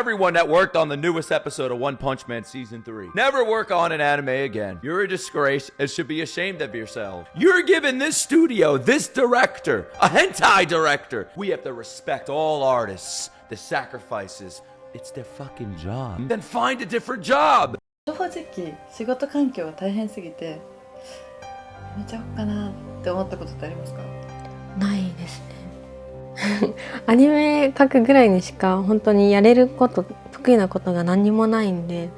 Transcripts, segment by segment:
everyone that worked on the newest episode of One Punch Man Season 3. Never work on an anime again. You're a disgrace and should be ashamed of yourself. You're giving this studio, this director, a hentai director. We have to respect all artists, the sacrifices. It's their fucking job. Then find a different job. 正直仕事環境が大変すぎてやめちゃおうかなって思ったことってありますか？ないですねアニメ描くぐらいにしか本当にやれること得意なことが何にもないんで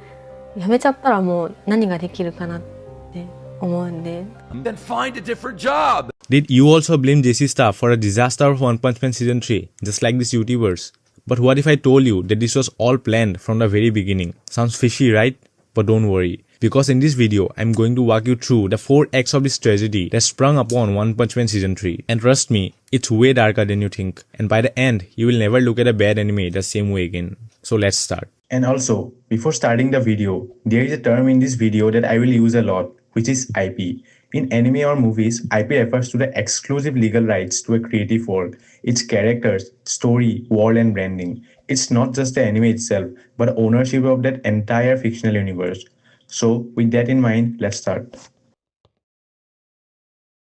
やめちゃったらもう何ができるかなって思うんで Then find a different job. Did you also blame JC staff for a disaster of One Punch Man Season 3, just like these YouTubers? But what if I told you that this was all planned from the very beginning? Sounds fishy, right? But don't worry, because in this video, I'm going to walk you through the 4 acts of this tragedy that sprung upon One Punch Man Season 3. And trust me, it's way darker than you think. And by the end, you will never look at a bad anime the same way again. So let's start. And also, before starting the video, there is a term in this video that I will use a lot, which is IP. In anime or movies, IP refers to the exclusive legal rights to a creative work, its characters, story, world and branding. It's not just the anime itself, but ownership of that entire fictional universe. So, with that in mind, let's start.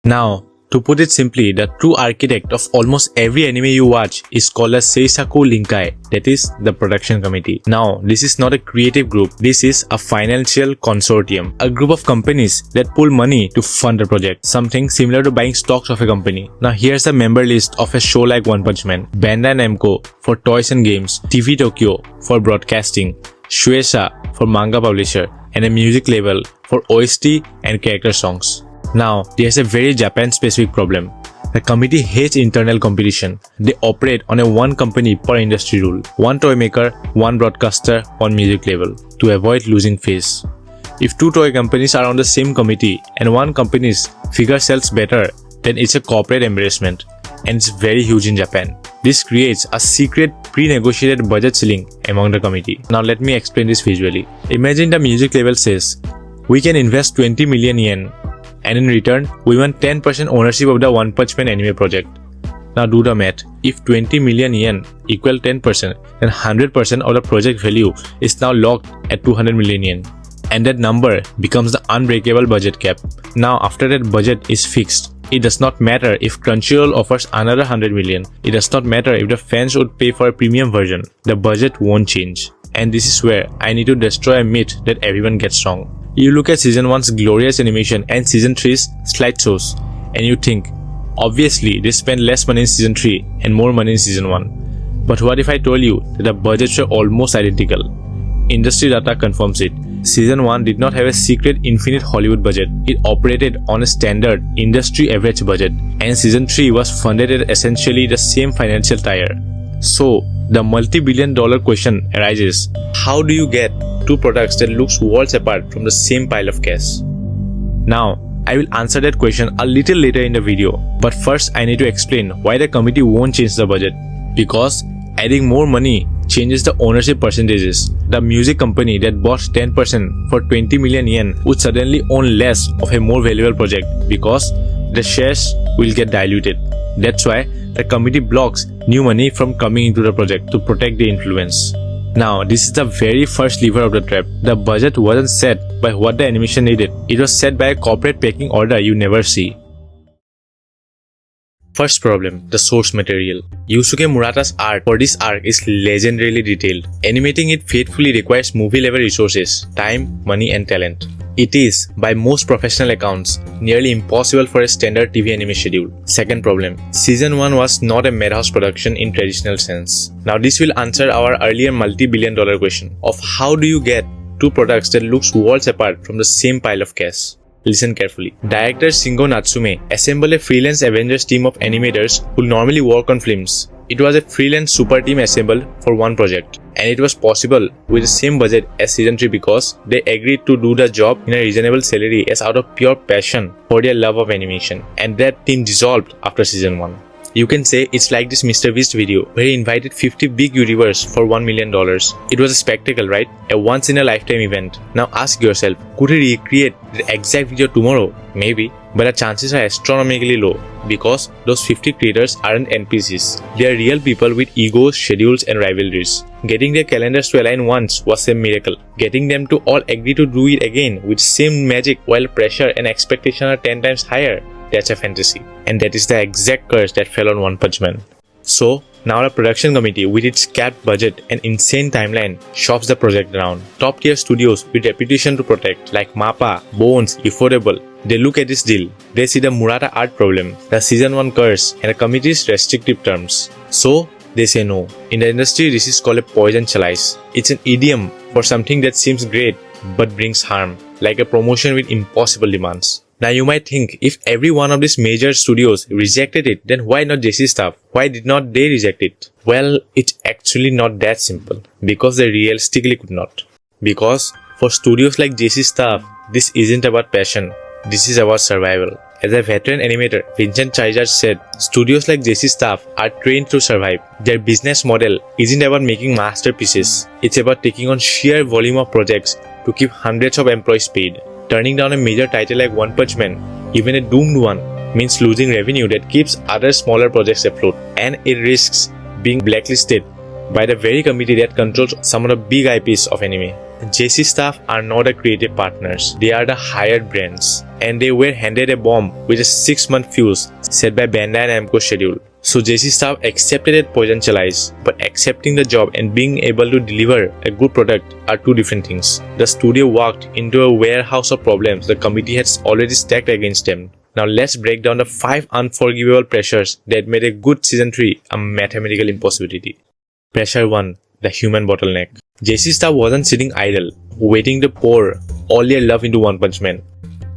Now, to put it simply, the true architect of almost every anime you watch is called a Seisaku Rinkai, that is, the production committee. Now, this is not a creative group, this is a financial consortium, a group of companies that pool money to fund a project, something similar to buying stocks of a company. Now, here's the member list of a show like One Punch Man. Bandai Namco for toys and games, TV Tokyo for broadcasting, Shueisha for manga publisher, and a music label for OST and character songs. Now, there's a very Japan-specific problem. The committee hates internal competition. They operate on a one company per industry rule. One toy maker, one broadcaster, one music label to avoid losing face. If 2 toy companies are on the same committee and one company's figure sells better, then it's a corporate embarrassment. And it's very huge in Japan. This creates a secret pre-negotiated budget ceiling among the committee. Now let me explain this visually. Imagine the music label says, we can invest 20 million yen. And in return, we want 10% ownership of the One Punch Man anime project. Now do the math. If 20 million yen equal 10%, then 100% of the project value is now locked at 200 million yen. And that number becomes the unbreakable budget cap. Now after that budget is fixed, it does not matter if Crunchyroll offers another 100 million. It does not matter if the fans would pay for a premium version. The budget won't change. And this is where I need to destroy a myth that everyone gets wrong. You look at Season 1's glorious animation and Season 3's slideshows and you think, obviously they spent less money in Season 3 and more money in Season 1. But what if I told you that the budgets were almost identical? Industry data confirms it. Season 1 did not have a secret infinite Hollywood budget. It operated on a standard industry average budget. And Season 3 was funded at essentially the same financial tier. So, the multi-billion dollar question arises, how do you get 2 products that looks worlds apart from the same pile of cash? Now, I will answer that question a little later in the video, but first I need to explain why the committee won't change the budget. Because adding more money changes the ownership percentages. The music company that bought 10% for 20 million yen would suddenly own less of a more valuable project because the shares will get diluted. That's why the committee blocks new money from coming into the project to protect the influence. Now, this is the very first lever of the trap. The budget wasn't set by what the animation needed. It was set by a corporate pecking order you never see. First problem, the source material. Yusuke Murata's art for this arc is legendarily detailed. Animating it faithfully requires movie-level resources, time, money and talent. It is, by most professional accounts, nearly impossible for a standard TV anime schedule. Second problem, Season 1 was not a madhouse production in traditional sense. Now this will answer our earlier multi-billion dollar question of how do you get 2 products that looks worlds apart from the same pile of cash. Listen carefully. Director Shingo Natsume assembled a freelance Avengers team of animators who normally work on films. It was a freelance super team assembled for one project. And it was possible with the same budget as Season 3 because they agreed to do the job in a reasonable salary as out of pure passion for their love of animation. And that team dissolved after Season 1. You can say it's like this MrBeast video where he invited 50 big YouTubers for $1 million. It was a spectacle, right? A once in a lifetime event. Now ask yourself, could he recreate the exact video tomorrow? Maybe. but the chances are astronomically low because those 50 creators aren't NPCs. They are real people with egos, schedules, and rivalries. Getting their calendars to align once was a miracle. Getting them to all agree to do it again with same magic while pressure and expectation are 10 times higher, that's a fantasy. And that is the exact curse that fell on One Punch Man. So, now the production committee with its capped budget and insane timeline shops the project around. Top tier studios with reputation to protect like MAPPA, Bones, Ufotable. They look at this deal. They see the Murata art problem, the season 1 curse, and the committee's restrictive terms. So, they say no. In the industry, this is called a poison chalice. It's an idiom for something that seems great but brings harm, like a promotion with impossible demands. Now you might think, if every one of these major studios rejected it, then why not JC Staff? Why did not they reject it? Well, it's actually not that simple, because they realistically could not. Because for studios like JC Staff, this isn't about passion, this is about survival. As a veteran animator, Vincent Charizard said, studios like JC Staff are trained to survive. Their business model isn't about making masterpieces, it's about taking on sheer volume of projects to keep hundreds of employees paid. Turning down a major title like One Punch Man, even a doomed one, means losing revenue that keeps other smaller projects afloat, and it risks being blacklisted by the very committee that controls some of the big IPs of anime. JC Staff are not the creative partners, they are the hired brands, and they were handed a bomb with a 6-month fuse set by Bandai Namco's schedule. So JC Staff accepted that poison chalice, but accepting the job and being able to deliver a good product are two different things. The studio walked into a warehouse of problems the committee had already stacked against them. Now let's break down the 5 unforgivable pressures that made a good season 3 a mathematical impossibility. Pressure 1. The human bottleneck. JC Staff wasn't sitting idle, waiting to pour all their love into One Punch Man.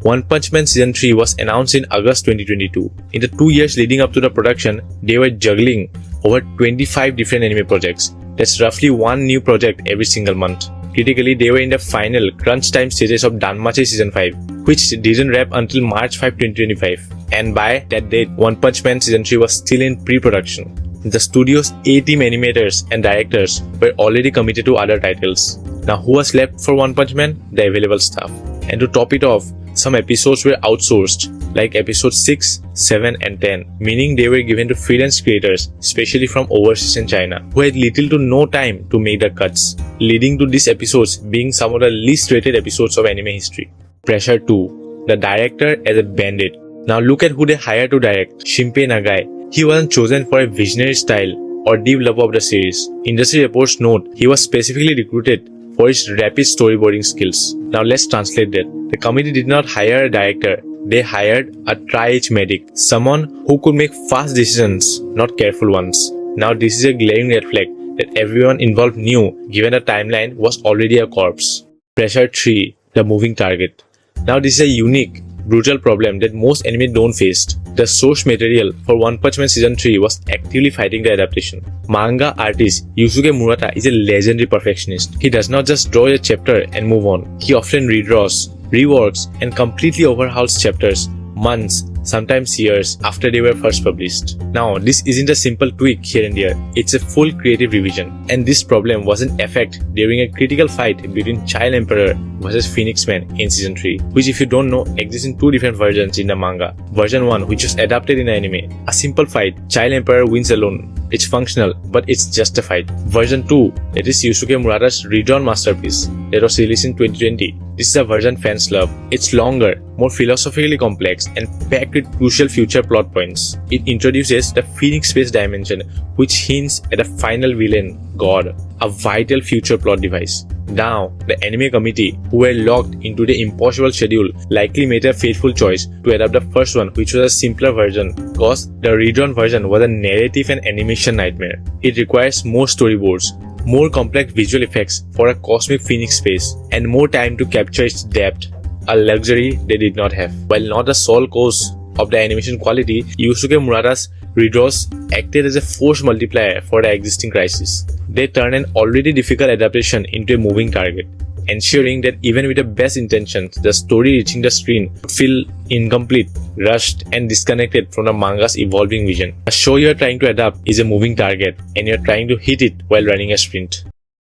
One Punch Man Season 3 was announced in August 2022. In the 2 years leading up to the production, they were juggling over 25 different anime projects. That's roughly one new project every single month. Critically, they were in the final crunch time stages of Danmachi Season 5, which didn't wrap until March 5, 2025. And by that date, One Punch Man Season 3 was still in pre-production. The studio's A-team animators and directors were already committed to other titles. Now who was left for One Punch Man? The available staff. And to top it off, some episodes were outsourced, like episodes 6, 7 and 10, meaning they were given to freelance creators, especially from overseas in China, who had little to no time to make the cuts, leading to these episodes being some of the least rated episodes of anime history. Pressure 2. The director as a bandit. Now look at who they hired to direct, Shinpei Nagai. He wasn't chosen for a visionary style or deep love of the series. Industry reports note he was specifically recruited for his rapid storyboarding skills. Now let's translate that. The committee did not hire a director, they hired a tri-age medic, someone who could make fast decisions, not careful ones. Now this is a glaring red flag that everyone involved knew, given the timeline was already a corpse. Pressure 3. The moving target. Now this is a unique, brutal problem that most anime don't face. The source material for One Punch Man Season 3 was actively fighting the adaptation. Manga artist Yusuke Murata is a legendary perfectionist. He does not just draw a chapter and move on. He often redraws, reworks, and completely overhauls chapters months, sometimes years after they were first published. Now, this isn't a simple tweak here and there, it's a full creative revision. And this problem was in effect during a critical fight between Child Emperor versus Phoenix Man in Season 3, which if you don't know exists in 2 different versions in the manga. Version 1, which was adapted in anime. A simple fight, Child Emperor wins alone. It's functional, but it's just a fight. Version 2, that is Yusuke Murata's redrawn masterpiece that was released in 2020. This is a version fans love. It's longer, more philosophically complex, and packed with crucial future plot points. It introduces the Phoenix Space dimension, which hints at a final villain, God, a vital future plot device. Now, the anime committee, who were locked into the impossible schedule, likely made a fateful choice to adapt the first one, which was a simpler version, because the redrawn version was a narrative and animation nightmare. It requires more storyboards, more complex visual effects for a cosmic Phoenix space, and more time to capture its depth, a luxury they did not have. While not the sole cause of the animation quality, Yusuke Murata's redraws acted as a force multiplier for the existing crisis. They turned an already difficult adaptation into a moving target, ensuring that even with the best intentions, the story reaching the screen would feel incomplete, rushed, and disconnected from the manga's evolving vision. A show you are trying to adapt is a moving target, and you are trying to hit it while running a sprint.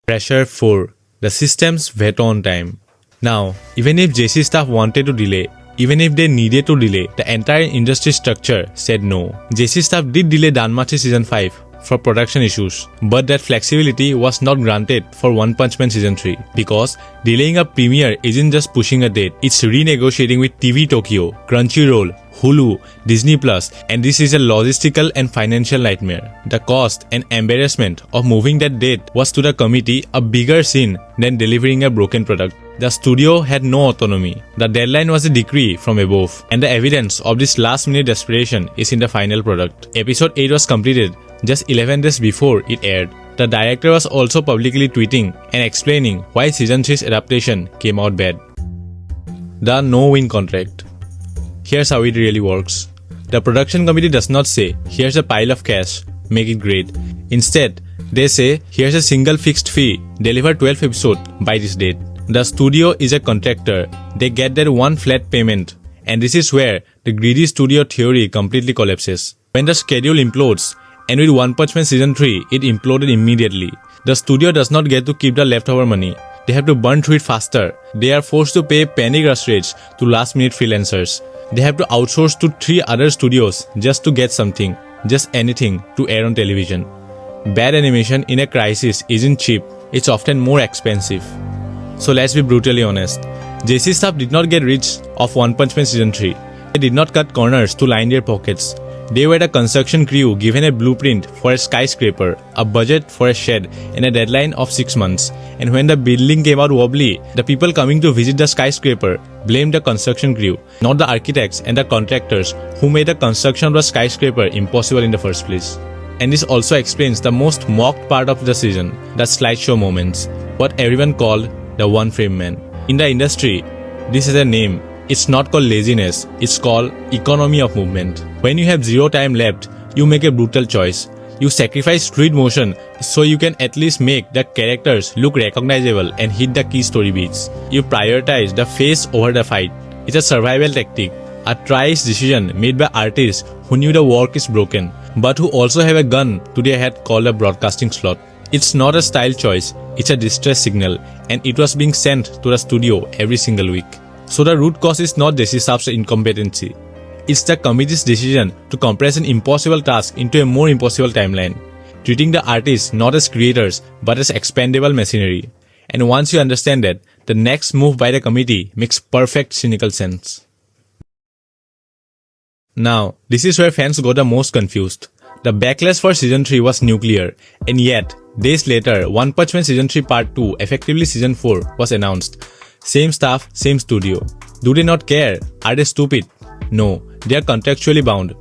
Pressure 4. The system's veto on time. Now, even if JC Staff wanted to delay, Even if they needed to delay, the entire industry structure said no. JC staff did delay Danmachi Season 5 for production issues, but that flexibility was not granted for One Punch Man Season 3 because delaying a premiere isn't just pushing a date, it's renegotiating with TV Tokyo, Crunchyroll, Hulu, Disney Plus, and this is a logistical and financial nightmare. The cost and embarrassment of moving that date was to the committee a bigger sin than delivering a broken product. The studio had no autonomy. The deadline was a decree from above, and the evidence of this last-minute desperation is in the final product. Episode 8 was completed just 11 days before it aired. The director was also publicly tweeting and explaining why Season 3's adaptation came out bad. The no-win contract. Here's how it really works. The production committee does not say, here's a pile of cash, make it great. Instead, they say, here's a single fixed fee, deliver 12 episodes by this date. The studio is a contractor, they get their one flat payment, and this is where the greedy studio theory completely collapses. When the schedule implodes, and with One Punch Man Season 3, it imploded immediately. The studio does not get to keep the leftover money. They have to burn through it faster. They are forced to pay penny rush rates to last-minute freelancers. They have to outsource to 3 other studios just to get something, just anything, to air on television. Bad animation in a crisis isn't cheap, it's often more expensive. So let's be brutally honest. JC staff did not get rich off One Punch Man Season 3. They did not cut corners to line their pockets. They were a construction crew given a blueprint for a skyscraper, a budget for a shed, and a deadline of 6 months. And when the building came out wobbly, the people coming to visit the skyscraper blamed the construction crew, not the architects and the contractors who made the construction of the skyscraper impossible in the first place. And this also explains the most mocked part of the season, the slideshow moments, what everyone called the one frame man. In the industry, this is a name. It's not called laziness, it's called economy of movement. When you have zero time left, you make a brutal choice. You sacrifice fluid motion so you can at least make the characters look recognizable and hit the key story beats. You prioritize the face over the fight. It's a survival tactic, a twice decision made by artists who knew the work is broken, but who also have a gun to their head called a broadcasting slot. It's not a style choice, it's a distress signal, and it was being sent to the studio every single week. So the root cause is not JC staff's incompetency. It's the committee's decision to compress an impossible task into a more impossible timeline, treating the artists not as creators but as expendable machinery. And once you understand that, the next move by the committee makes perfect cynical sense. Now, this is where fans got the most confused. The backlash for Season 3 was nuclear, and yet, days later, One Punch Man Season 3 Part 2, effectively Season 4, was announced. Same staff, same studio. Do they not care? Are they stupid? No, they are contractually bound.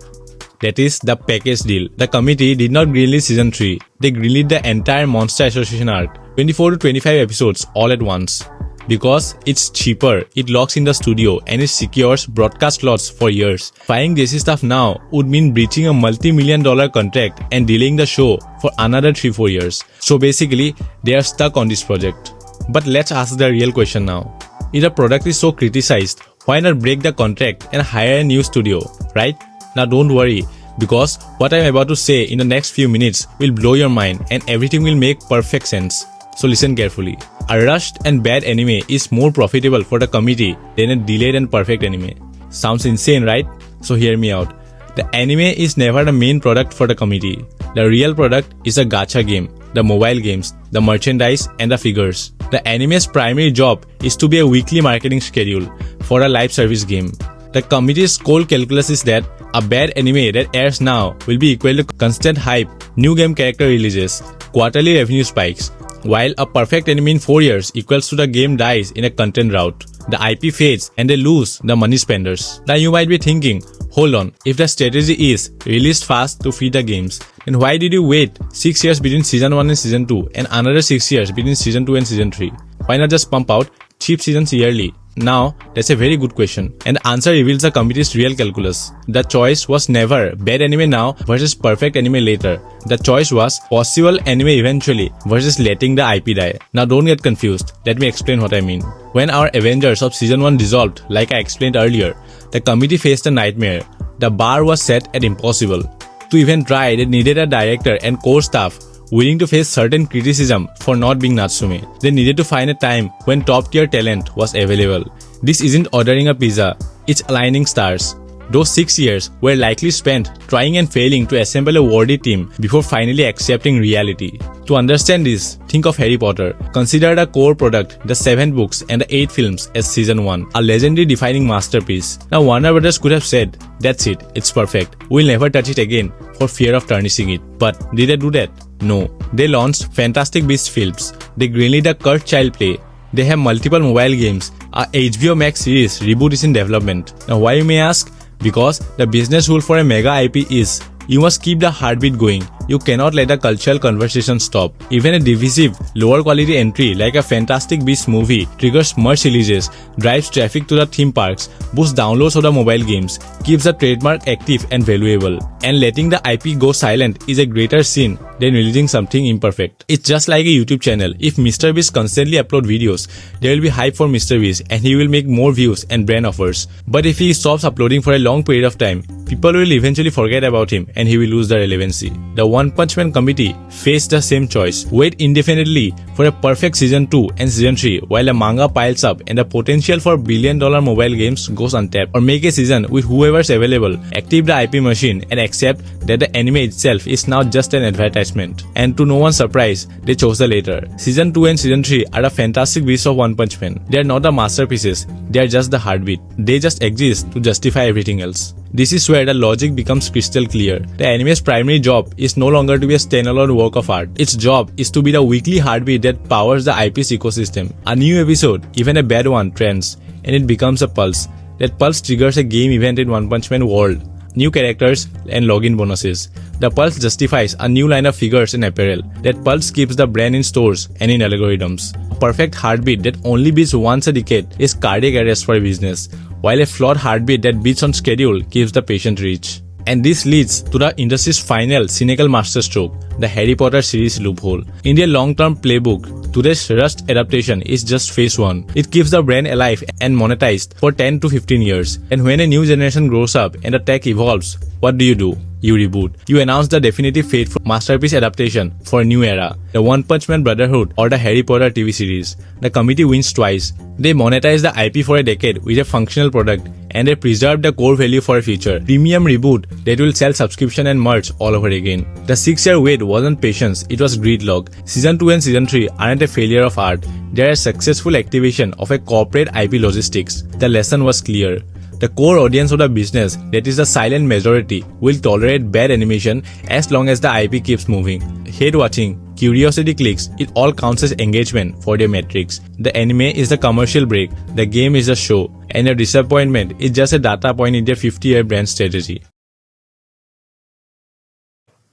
That is the package deal. The committee did not greenlit Season 3. They greenlit the entire Monster Association arc, 24 to 25 episodes all at once. Because it's cheaper, it locks in the studio and it secures broadcast slots for years. Firing JC staff now would mean breaching a multi-million-dollar contract and delaying the show for another 3-4 years. So basically, they are stuck on this project. But let's ask the real question now. If the product is so criticized, why not break the contract and hire a new studio, right? Now don't worry, because what I'm about to say in the next few minutes will blow your mind and everything will make perfect sense. So listen carefully. A rushed and bad anime is more profitable for the committee than a delayed and perfect anime. Sounds insane, right? So hear me out. The anime is never the main product for the committee. The real product is a gacha game, the mobile games, the merchandise and the figures. The anime's primary job is to be a weekly marketing schedule for a live service game. The committee's cold calculus is that a bad anime that airs now will be equal to constant hype, new game character releases, quarterly revenue spikes, while a perfect anime in 4 years equals to the game dies in a content drought. The IP fades and they lose the money spenders. Now you might be thinking, hold on, if the strategy is release fast to feed the games, then why did you wait 6 years between Season 1 and Season 2 and another 6 years between Season 2 and Season 3? Why not just pump out cheap seasons yearly? Now, that's a very good question, and the answer reveals the committee's real calculus. The choice was never bad anime now versus perfect anime later. The choice was possible anime eventually versus letting the IP die. Now don't get confused, let me explain what I mean. When our Avengers of Season 1 dissolved, like I explained earlier, the committee faced a nightmare. The bar was set at impossible. To even try, they needed a director and core staff willing to face certain criticism for not being Natsume. They needed to find a time when top-tier talent was available. This isn't ordering a pizza. It's aligning stars. Those 6 years were likely spent trying and failing to assemble a worthy team before finally accepting reality. To understand this, think of Harry Potter. Consider the core product, the 7 books and the 8 films as season 1, a legendary defining masterpiece. Now Warner Brothers could have said, that's it, it's perfect, we'll never touch it again for fear of tarnishing it. But did they do that? No. They launched Fantastic Beasts films, they greenlit a Kurt Child play, they have multiple mobile games, a HBO Max series reboot is in development. Now why, you may ask? Because the business rule for a mega IP is, you must keep the heartbeat going. You cannot let a cultural conversation stop. Even a divisive, lower quality entry like a Fantastic Beasts movie triggers merch releases, drives traffic to the theme parks, boosts downloads of the mobile games, keeps the trademark active and valuable. And letting the IP go silent is a greater sin than releasing something imperfect. It's just like a YouTube channel. If Mr. Beast constantly upload videos, there will be hype for Mr. Beast and he will make more views and brand offers. But if he stops uploading for a long period of time, people will eventually forget about him and he will lose the relevancy. The One Punch Man committee faced the same choice. Wait indefinitely for a perfect season 2 and season 3 while a manga piles up and the potential for billion-dollar mobile games goes untapped, or make a season with whoever's available, active the IP machine and accept that the anime itself is now just an advertisement. And to no one's surprise, they chose the latter. Season 2 and season 3 are the Fantastic Beasts of One Punch Man. They are not the masterpieces, they are just the heartbeat. They just exist to justify everything else. This is where the logic becomes crystal clear. The anime's primary job is no longer to be a standalone work of art. Its job is to be the weekly heartbeat that powers the IP's ecosystem. A new episode, even a bad one, trends, and it becomes a pulse. That pulse triggers a game event in One Punch Man world, new characters and login bonuses. The pulse justifies a new line of figures and apparel. That pulse keeps the brand in stores and in algorithms. A perfect heartbeat that only beats once a decade is cardiac arrest for a business, while a flawed heartbeat that beats on schedule keeps the patient rich. And this leads to the industry's final cynical masterstroke, the Harry Potter series loophole. In their long-term playbook, today's rushed adaptation is just phase 1. It keeps the brand alive and monetized for 10 to 15 years. And when a new generation grows up and the tech evolves, what do? You reboot. You announce the definitive fate for masterpiece adaptation for a new era, the One Punch Man Brotherhood or the Harry Potter TV series. The committee wins twice. They monetize the IP for a decade with a functional product, and they preserve the core value for a future premium reboot that will sell subscription and merch all over again. The 6-year wait wasn't patience, it was gridlock. Season 2 and Season 3 aren't a failure of art, they are a successful activation of a corporate IP logistics. The lesson was clear. The core audience of the business, that is the silent majority, will tolerate bad animation as long as the IP keeps moving. Hate watching, curiosity clicks, it all counts as engagement for their metrics. The anime is the commercial break, the game is the show, and your disappointment is just a data point in their 50-year brand strategy.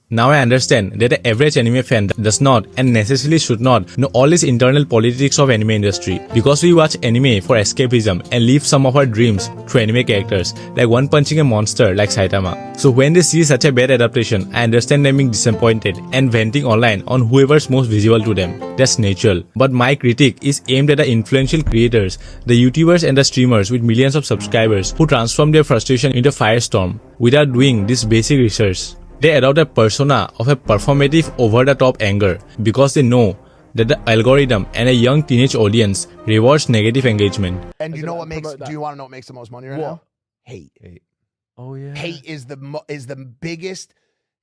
Now I understand that the average anime fan does not and necessarily should not know all this internal politics of anime industry, because we watch anime for escapism and live some of our dreams through anime characters, like one punching a monster like Saitama. So when they see such a bad adaptation, I understand them being disappointed and venting online on whoever's most visible to them. That's natural. But my critique is aimed at the influential creators, the YouTubers and the streamers with millions of subscribers who transform their frustration into a firestorm without doing this basic research. They adopt a persona of a performative over-the-top anger because they know that the algorithm and a young teenage audience rewards negative engagement. And you know what makes? Do you want to know what makes the most money right now? Hate. Oh yeah. Hate is the biggest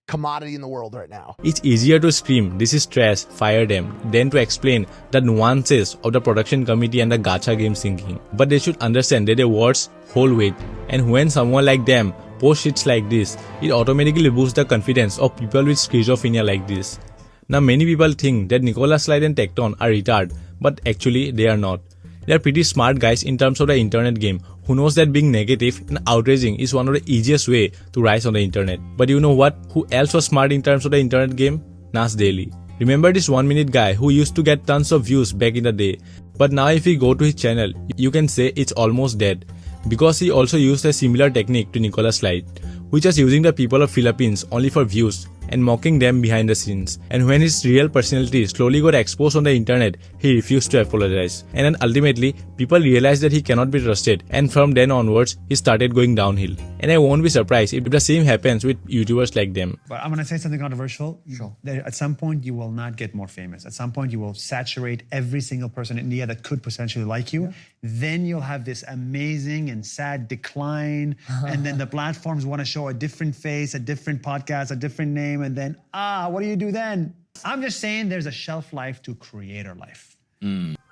commodity in the world right now. It's easier to scream, "This is trash, fire them," than to explain the nuances of the production committee and the gacha game thinking. But they should understand that their words hold weight, and when someone like them post shits like this, it automatically boosts the confidence of people with schizophrenia like this. Now many people think that Nicholas Slide and Tecton are retarded, but actually they are not. They are pretty smart guys in terms of the internet game who knows that being negative and outraging is one of the easiest way to rise on the internet. But you know what? Who else was smart in terms of the internet game? Nas Daily. Remember this 1-minute guy who used to get tons of views back in the day? But now if we go to his channel, you can say it's almost dead. Because he also used a similar technique to Nicholas Slide, which was using the people of Philippines only for views and mocking them behind the scenes. And when his real personality slowly got exposed on the internet, he refused to apologize. And then ultimately, people realized that he cannot be trusted, and from then onwards, he started going downhill. And I won't be surprised if the same happens with YouTubers like them. But I'm going to say something controversial. Sure. At some point, you will not get more famous. At some point, you will saturate every single person in India that could potentially like you. Yeah. Then you'll have this amazing and sad decline. And then the platforms want to show a different face, a different podcast, a different name. And then, what do you do then? I'm just saying there's a shelf life to creator life.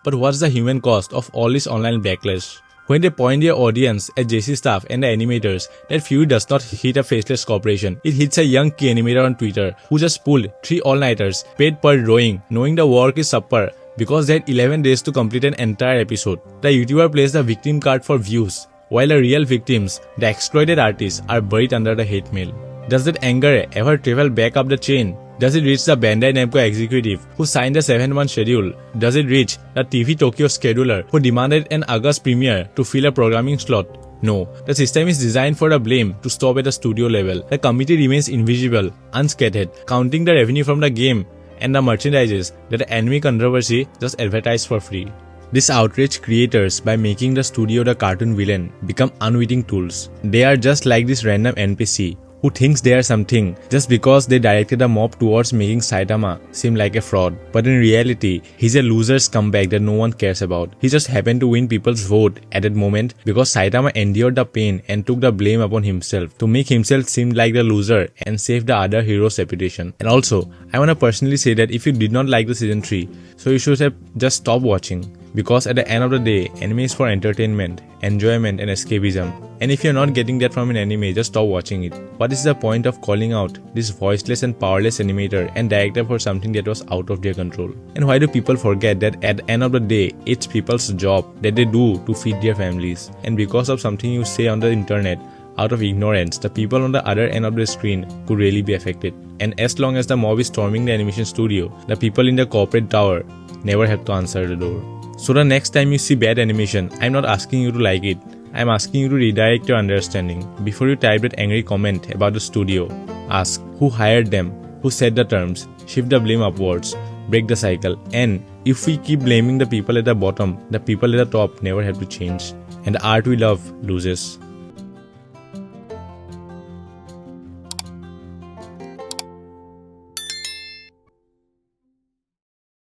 But what's the human cost of all this online backlash? When they point their audience at JC staff and the animators, that view does not hit a faceless corporation. It hits a young key animator on Twitter who just pulled 3 all-nighters, paid per drawing, knowing the work is subpar because they had 11 days to complete an entire episode. The YouTuber plays the victim card for views, while the real victims, the exploited artists, are buried under the hate mail. Does that anger ever travel back up the chain? Does it reach the Bandai Namco executive who signed the 7-month schedule? Does it reach the TV Tokyo scheduler who demanded an August premiere to fill a programming slot? No, the system is designed for the blame to stop at the studio level. The committee remains invisible, unscathed, counting the revenue from the game and the merchandises that the anime controversy just advertised for free. These outrage creators, by making the studio the cartoon villain, become unwitting tools. They are just like this random NPC who thinks they are something just because they directed a mob towards making Saitama seem like a fraud. But in reality, he's a loser scumbag that no one cares about. He just happened to win people's vote at that moment because Saitama endured the pain and took the blame upon himself to make himself seem like the loser and save the other hero's reputation. And also, I wanna personally say that if you did not like the season 3, so you should have just stopped watching. Because at the end of the day, anime is for entertainment, enjoyment and escapism. And if you're not getting that from an anime, just stop watching it. What is the point of calling out this voiceless and powerless animator and director for something that was out of their control? And why do people forget that at the end of the day, it's people's job that they do to feed their families? And because of something you say on the internet, out of ignorance, the people on the other end of the screen could really be affected. And as long as the mob is storming the animation studio, the people in the corporate tower never have to answer the door. So the next time you see bad animation, I'm not asking you to like it. I'm asking you to redirect your understanding. Before you type that angry comment about the studio, ask who hired them, who set the terms, shift the blame upwards, break the cycle. And if we keep blaming the people at the bottom, the people at the top never have to change. And the art we love loses.